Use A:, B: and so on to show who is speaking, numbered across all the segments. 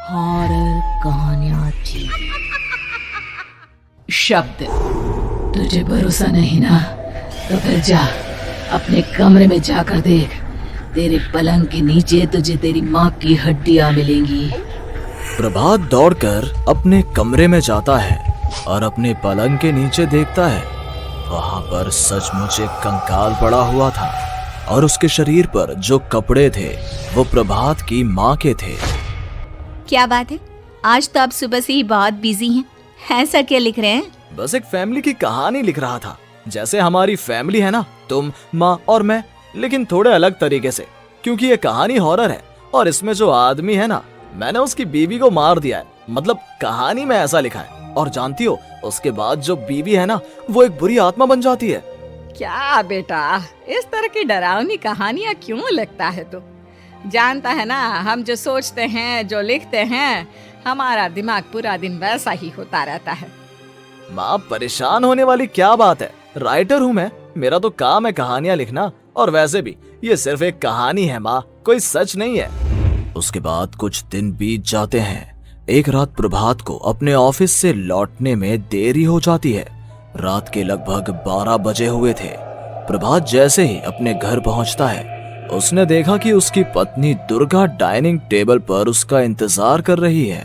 A: Horror कहानियां थी। शब्द, तुझे भरोसा नहीं ना, तो फिर जा अपने कमरे में जाकर देख। तेरे पलंग के नीचे तुझे तेरी माँ की हड्डियां मिलेंगी।
B: प्रभात दौड़कर अपने कमरे में जाता है और अपने पलंग के नीचे देखता है। वहां पर सचमुच एक कंकाल पड़ा हुआ था और उसके शरीर पर जो कपड़े थे वो प्रभात की माँ के थे।
C: क्या बात है, आज तो आप सुबह से ही बहुत बिजी हैं। ऐसा क्या लिख रहे हैं?
B: बस एक फैमिली की कहानी लिख रहा था। जैसे हमारी फैमिली है ना, तुम, माँ और मैं, लेकिन थोड़े अलग तरीके से, क्योंकि ये कहानी हॉरर है और इसमें जो आदमी है ना, मैंने उसकी बीवी को मार दिया है। मतलब कहानी में ऐसा लिखा है। और जानती हो, उसके बाद जो बीवी है ना, वो एक बुरी आत्मा बन जाती है।
D: क्या बेटा, इस तरह की डरावनी कहानियां क्यों लिखता है तू? जानता है ना, हम जो सोचते हैं, जो लिखते हैं, हमारा दिमाग पूरा दिन वैसा ही होता रहता है।
B: माँ, परेशान होने वाली क्या बात है? राइटर हूँ मैं, मेरा तो काम है कहानियां लिखना। और वैसे भी ये सिर्फ एक कहानी है माँ, कोई सच नहीं है। उसके बाद कुछ दिन बीत जाते हैं। एक रात प्रभात को अपने ऑफिस से लौटने में देरी हो जाती है। रात के लगभग 12 बजे हुए थे। प्रभात जैसे ही अपने घर पहुंचता है, उसने देखा कि उसकी पत्नी दुर्गा डाइनिंग टेबल पर उसका इंतजार कर रही है।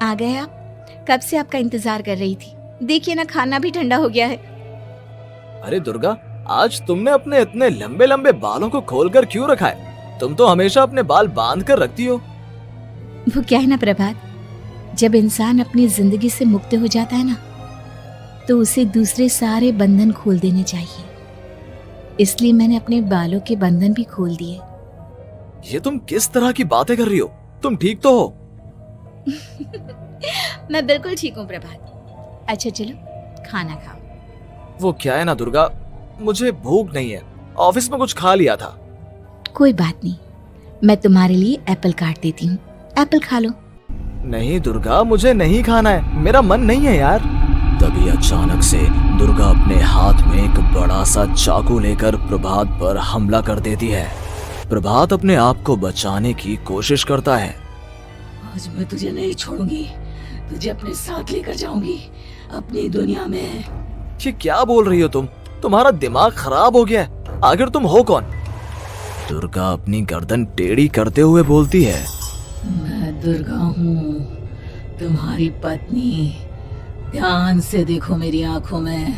C: आ गए आप? कब से आपका इंतजार कर रही थी। देखिए ना, खाना भी ठंडा हो गया है।
B: अरे दुर्गा, आज तुमने अपने इतने लंबे लंबे बालों को खोलकर क्यों रखा है? तुम तो हमेशा अपने बाल बांध कर रखती हो।
C: वो क्या है ना प्रभात, जब इंसान अपनी जिंदगी से मुक्त हो जाता है ना, तो उसे दूसरे सारे बंधन खोल देने चाहिए। इसलिए मैंने अपने बालों के बंधन भी खोल दिए।
B: ये तुम किस तरह की बातें कर रही हो? तुम ठीक तो हो?
C: मैं बिल्कुल ठीक हूँ प्रभात। अच्छा चलो खाना खाओ।
B: वो क्या है ना दुर्गा, मुझे भूख नहीं है। ऑफिस में कुछ खा लिया था।
C: कोई बात नहीं, मैं तुम्हारे लिए एप्पल काट देती हूँ, एप्पल खा लो।
B: नहीं दुर्गा, मुझे नहीं खाना है, मेरा मन नहीं है यार। तभी अचानक से दुर्गा अपने हाथ में एक बड़ा सा चाकू लेकर प्रभात पर हमला कर देती है। प्रभात अपने आप को बचाने की कोशिश करता है।
A: आज मैं तुझे नहीं छोड़ूंगी, तुझे अपने साथ लेकर जाऊंगी अपनी दुनिया में।
B: ये क्या बोल रही हो तुम? तुम्हारा दिमाग खराब हो गया है। आखिर तुम हो कौन? दुर्गा अपनी गर्दन टेढ़ी करते हुए बोलती है।
A: मैं दुर्गा हूँ, तुम्हारी पत्नी। ध्यान से देखो मेरी आंखों में।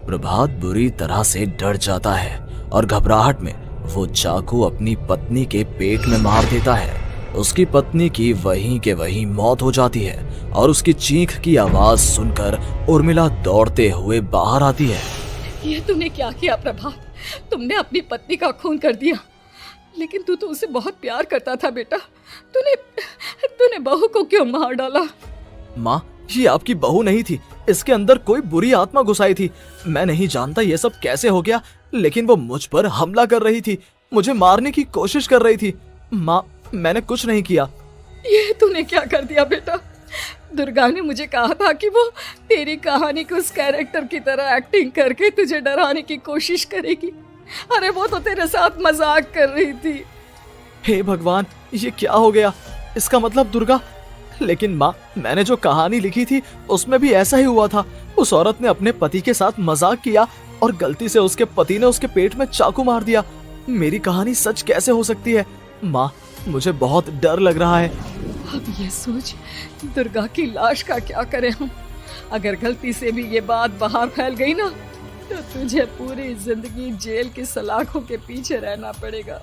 B: प्रभात बुरी तरह से डर जाता है और घबराहट में वो चाकू अपनी पत्नी के पेट में मार देता है। उसकी पत्नी की वहीं के वहीं मौत हो जाती है और उसकी चीख की आवाज सुनकर उर्मिला दौड़ते हुए बाहर आती है।
D: ये तूने क्या किया प्रभात? तुमने अपनी पत्नी का खून कर दिया। लेकिन तू तो उसे बहुत प्यार करता था बेटा। तूने बहू को क्यों मार डाला?
B: माँ, ये आपकी बहू नहीं थी, इसके अंदर कोई बुरी आत्मा घुसाई थी। मैं नहीं जानता ये सब कैसे हो गया, लेकिन वो मुझ पर हमला कर रही थी, मुझे मारने की कोशिश कर रही थी। माँ, मैंने कुछ नहीं किया।
D: ये तूने क्या कर दिया बेटा? दुर्गा ने मुझे कहा था कि वो तेरी कहानी को उस कैरेक्टर की तरह एक्टिंग करके तुझे डराने की कोशिश करेगी। अरे वो तो तेरे साथ मजाक कर रही थी।
B: हे भगवान, ये क्या हो गया? इसका मतलब दुर्गा। लेकिन माँ, मैंने जो कहानी लिखी थी उसमें भी ऐसा ही हुआ था। उस औरत ने अपने पति के साथ मजाक किया और गलती से उसके पति ने उसके पेट में चाकू मार दिया। मेरी कहानी सच कैसे हो सकती है? माँ, मुझे बहुत डर लग रहा है।
D: अब ये सोच, दुर्गा की लाश का क्या करें हम? अगर गलती से भी ये बात बाहर फैल गई ना, तो तुझे पूरी जिंदगी जेल की सलाखों के पीछे रहना पड़ेगा।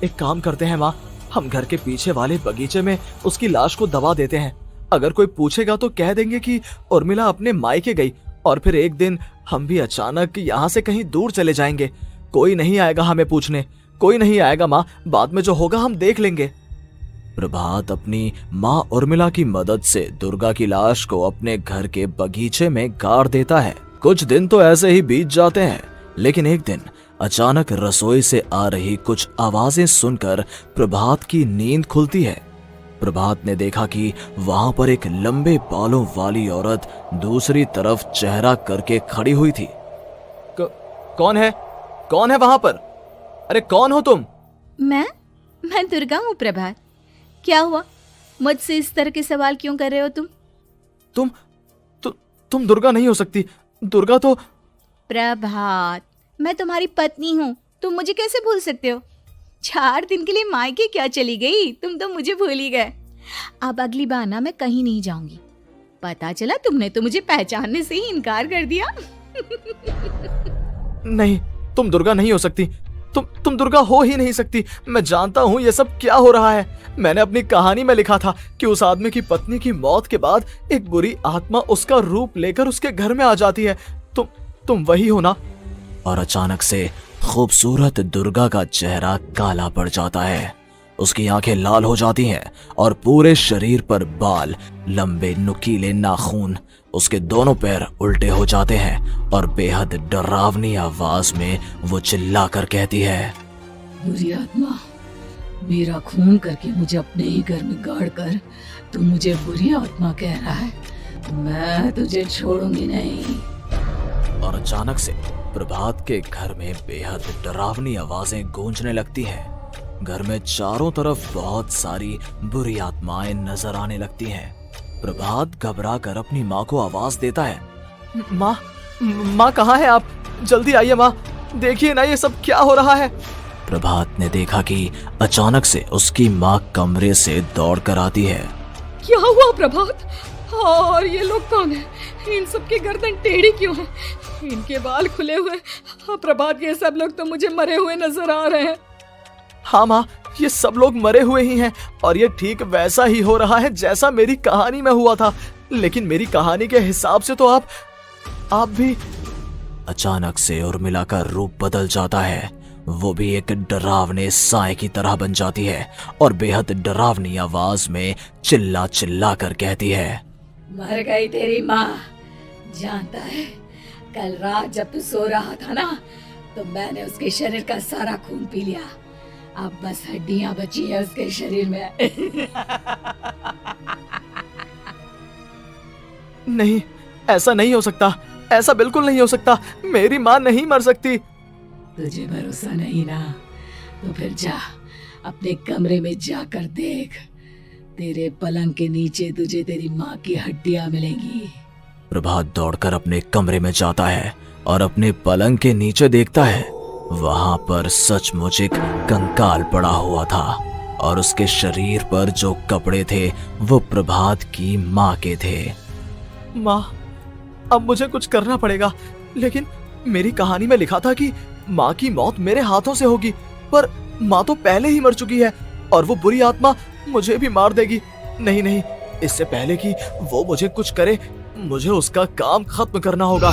B: एक काम करते हैं माँ, हम घर के पीछे वाले बगीचे में उसकी लाश को दबा देते हैं। अगर कोई पूछेगा तो कह देंगे कि उर्मिला अपने मायके गई और फिर एक दिन हम भी अचानक यहाँ से कहीं दूर चले जाएंगे। कोई नहीं आएगा हमें पूछने, कोई नहीं आएगा माँ, बाद में जो होगा हम देख लेंगे। प्रभात अपनी माँ उर्मिला की मदद से दुर्गा की लाश को अपने घर के बगीचे में गाड़ देता है। कुछ दिन तो ऐसे ही बीत जाते हैं, लेकिन एक दिन अचानक रसोई से आ रही कुछ आवाजें सुनकर प्रभात की नींद खुलती है। प्रभात ने देखा कि वहां पर एक लंबे बालों वाली औरत दूसरी तरफ चेहरा करके खड़ी हुई थी। कौन है? कौन है वहां पर? अरे कौन हो तुम?
C: मैं दुर्गा हूँ प्रभात। क्या हुआ? मुझसे इस तरह के सवाल क्यों कर रहे हो तुम?
B: तुम दुर्गा नहीं हो सकती। दुर्गा तो
C: प्रभात, मैं तुम्हारी पत्नी हूँ, तुम मुझे कैसे भूल सकते हो? 4 दिन के लिए मायके क्या चली गई, तुम तो मुझे भूल ही गए। अब अगली बार ना मैं कहीं नहीं जाऊंगी। पता चला तुमने तो मुझे पहचानने से ही इनकार कर दिया।
B: नहीं, तुम दुर्गा नहीं हो सकती। तुम दुर्गा हो ही नहीं सकती। मैं जानता हूँ ये सब क्या हो रहा है। मैंने अपनी कहानी में लिखा था कि उस आदमी की पत्नी की मौत के बाद एक बुरी आत्मा उसका रूप लेकर उसके घर में आ जाती है। तुम वही हो ना? और अचानक से खूबसूरत दुर्गा का चेहरा काला पड़ जाता है। उसकी आंखें लाल हो जाती हैं और पूरे शरीर पर बाल, लंबे नुकीले नाखून, उसके दोनों पैर उल्टे हो जाते हैं और बेहद डरावनी आवाज में वो चिल्लाकर कहती है,
A: बुरी आत्मा, मेरा खून करके मुझे अपने ही घर में गाड़ कर तू मुझे बुरी आत्मा कह रहा है? मैं तुझे छोड़ूंगी नहीं।
B: और अचानक से प्रभात के घर में बेहद डरावनी आवाजें गूंजने लगती हैं। घर में चारों तरफ बहुत सारी बुरी आत्माएं नजर आने लगती हैं। प्रभात घबरा कर अपनी माँ को आवाज देता है, माँ कहाँ है आप? जल्दी आइए माँ, देखिए ना ये सब क्या हो रहा है। प्रभात ने देखा कि अचानक से उसकी माँ कमरे से दौड़ कर आती है।
D: क्या हुआ प्रभात? और ये लोग कौन है? इन सब की गर्दन टेढ़ी क्यों है? इनके बाल खुले हुए। प्रभात, ये सब लोग तो मुझे मरे हुए नजर आ रहे हैं।
B: हाँ माँ, ये सब लोग मरे हुए ही हैं और ये ठीक वैसा ही हो रहा है जैसा मेरी कहानी में हुआ था। लेकिन मेरी कहानी के हिसाब से तो आप भी। अचानक से उर्मिला का रूप बदल जाता है। वो भी एक डरावने साए की तरह बन जाती है और बेहद डरावनी आवाज में चिल्ला चिल्ला कर कहती है,
A: मर गई तेरी माँ। जानता है, कल रात जब तू सो रहा था ना, तो मैंने उसके शरीर का सारा खून पी लिया। अब बस हड्डियां बची है उसके शरीर में।
B: नहीं, ऐसा नहीं हो सकता। ऐसा बिल्कुल नहीं हो सकता। मेरी माँ नहीं मर सकती।
A: तुझे भरोसा नहीं ना? तो फिर जा, अपने कमरे में जाकर देख। तेरे पलंग के नीचे तुझे तेरी माँ की हड्डियां मिलेंगी।
B: प्रभात दौड़कर अपने कमरे में जाता है और अपने पलंग के नीचे देखता है। वहां पर सचमुच एक कंकाल पड़ा हुआ था और उसके शरीर पर जो कपड़े थे वो प्रभात की माँ के थे। माँ, अब मुझे कुछ करना पड़ेगा। लेकिन मेरी कहानी में लिखा था कि माँ की मौत मेरे हाथों से होगी, पर माँ तो पहले ही मर चुकी है और वो बुरी आत्मा मुझे भी मार देगी। नहीं, इससे पहले कि वो मुझे कुछ करे, मुझे उसका काम खत्म करना होगा।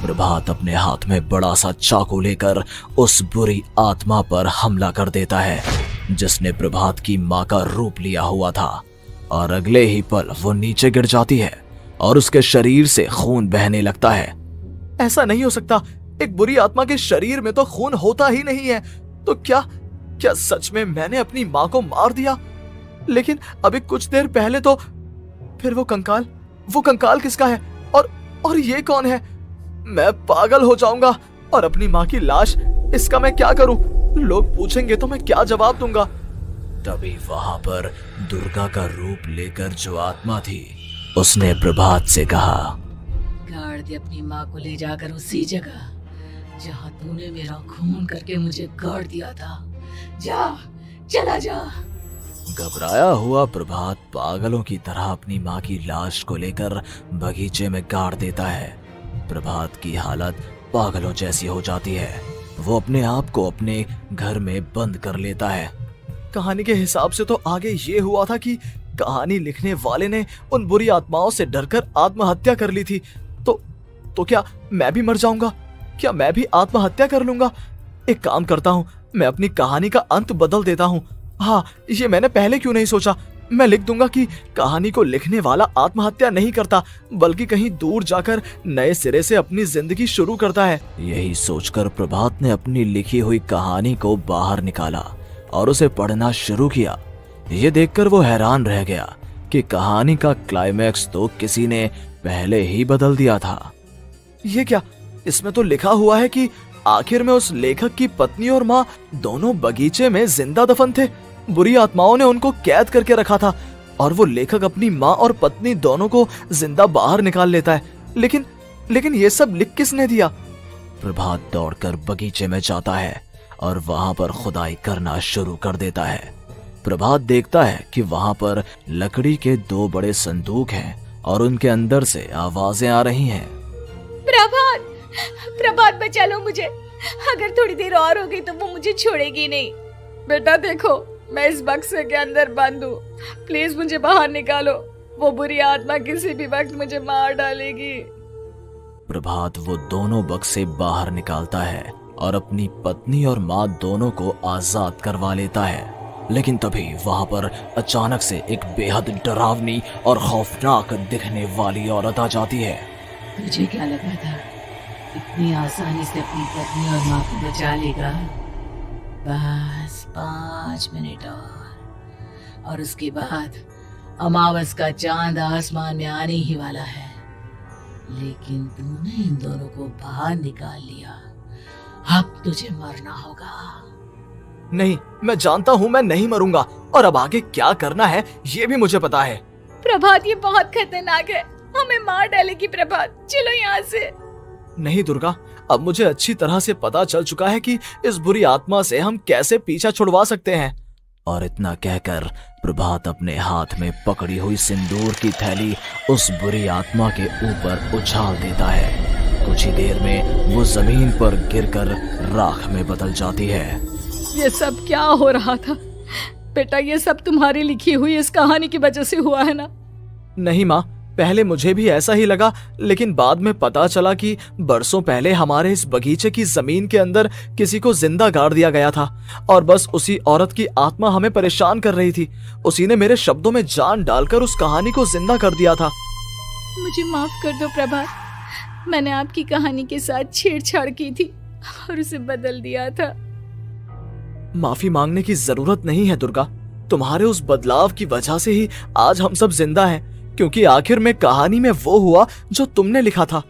B: प्रभात अपने हाथ में बड़ा सा चाकू लेकर उस बुरी आत्मा पर हमला कर देता है जिसने प्रभात की माँ का रूप लिया हुआ था, और अगले ही पल वो नीचे गिर जाती है और उसके शरीर से खून बहने लगता है। ऐसा नहीं हो सकता। एक बुरी आत्मा के शरीर में तो खून होता ही नहीं है। तो क्या सच में मैंने अपनी माँ को मार दिया? लेकिन अभी कुछ देर पहले तो फिर वो कंकाल किसका है? और ये कौन है? मैं पागल हो जाऊंगा। और अपनी माँ की लाश, इसका मैं क्या करूं? लोग पूछेंगे तो मैं क्या जवाब दूंगा? तभी वहां पर दुर्गा का रूप लेकर जो आत्मा थी उसने प्रभात से कहा,
A: गाड़ दे अपनी माँ को ले जाकर उसी जगह जहाँ तूने मेरा खून करके मुझे गाड़ दिया था। जा, चला जा।
B: घबराया हुआ प्रभात पागलों की तरह अपनी माँ की लाश को लेकर बगीचे में गाड़ देता है। प्रभात की हालत पागलों जैसी हो जाती है। वो अपने आप को अपने घर में बंद कर लेता है। कहानी के हिसाब से तो आगे ये हुआ था कि कहानी लिखने वाले ने उन बुरी आत्माओं से डरकर आत्महत्या कर ली थी। तो क्या मैं भी मर जाऊंगा? क्या मैं भी आत्महत्या कर लूंगा? एक काम करता हूँ, मैं अपनी कहानी का अंत बदल देता हूँ। हाँ, ये मैंने पहले क्यों नहीं सोचा। मैं लिख दूंगा कि कहानी को लिखने वाला आत्महत्या नहीं करता, बल्कि कहीं दूर जाकर नए सिरे से अपनी जिंदगी शुरू करता है। यही सोचकर प्रभात ने अपनी लिखी हुई कहानी को बाहर निकाला और उसे पढ़ना शुरू किया। ये देखकर वो हैरान रह गया कि कहानी का क्लाइमैक्स तो किसी ने पहले ही बदल दिया था। ये क्या? इसमें तो लिखा हुआ है कि आखिर में उस लेखक की पत्नी और माँ दोनों बगीचे में जिंदा दफन थे। बुरी आत्माओं ने उनको कैद करके रखा था और वो लेखक अपनी माँ और पत्नी दोनों को जिंदा बाहर निकाल लेता है। लेकिन ये सब लिख किसने दिया? प्रभात दौड़कर बगीचे में जाता है और वहां पर खुदाई करना शुरू कर देता है। प्रभात देखता है कि वहां पर लकड़ी के 2 बड़े संदूक हैं और उनके अंदर से आवाजें आ रही हैं।
C: प्रभात बचा लो मुझे, अगर थोड़ी देर और हो गई तो वो मुझे छोड़ेगी नहीं।
D: बेटा देखो, मैं इस बक्से के अंदर बंद हूँ, प्लीज मुझे बाहर निकालो, वो बुरी आत्मा किसी भी वक्त मुझे मार डालेगी।
B: प्रभात वो दोनों बक्से बाहर निकालता है और अपनी पत्नी और माँ दोनों को आजाद करवा लेता है। लेकिन तभी वहां पर अचानक से एक बेहद डरावनी और खौफनाक दिखने वाली औरत आ जाती है।
A: तुझे क्या लगा था इतनी आसानी से अपनी पत्नी और माँ को बचा लेगा? बस 5 मिनट और उसके बाद अमावस का चांद आसमान में आने ही वाला है। लेकिन तूने इन दोनों को बाहर निकाल लिया, अब तुझे मरना होगा।
B: नहीं, मैं जानता हूँ मैं नहीं मरूंगा, और अब आगे क्या करना है ये भी मुझे पता है।
C: प्रभात ये बहुत खतरनाक है, हमें मार डालेगी प्रभात, चलो यहाँ से।
B: नहीं दुर्गा, अब मुझे अच्छी तरह से पता चल चुका है कि इस बुरी आत्मा से हम कैसे पीछा छुड़वा सकते हैं। और इतना कहकर प्रभात अपने हाथ में पकड़ी हुई सिंदूर की थैली उस बुरी आत्मा के ऊपर उछाल देता है। कुछ ही देर में वो जमीन पर गिरकर राख में बदल जाती है।
D: ये सब क्या हो रहा था बेटा? ये सब तुम्हारी लिखी हुई इस कहानी की वजह से हुआ है ना?
B: नहीं माँ, पहले मुझे भी ऐसा ही लगा, लेकिन बाद में पता चला कि बरसों पहले हमारे इस बगीचे की जमीन के अंदर किसी को जिंदा गाड़ दिया गया था और बस उसी औरत की आत्मा हमें परेशान कर रही थी। उसी ने मेरे शब्दों में जान डालकर उस कहानी को जिंदा कर दिया था।
C: मुझे माफ कर दो प्रभात, मैंने आपकी कहानी के साथ छेड़छाड़ की थी और उसे बदल दिया था।
B: माफी मांगने की जरूरत नहीं है दुर्गा, तुम्हारे उस बदलाव की वजह से ही आज हम सब जिंदा हैं, क्योंकि आखिर में कहानी में वो हुआ जो तुमने लिखा था।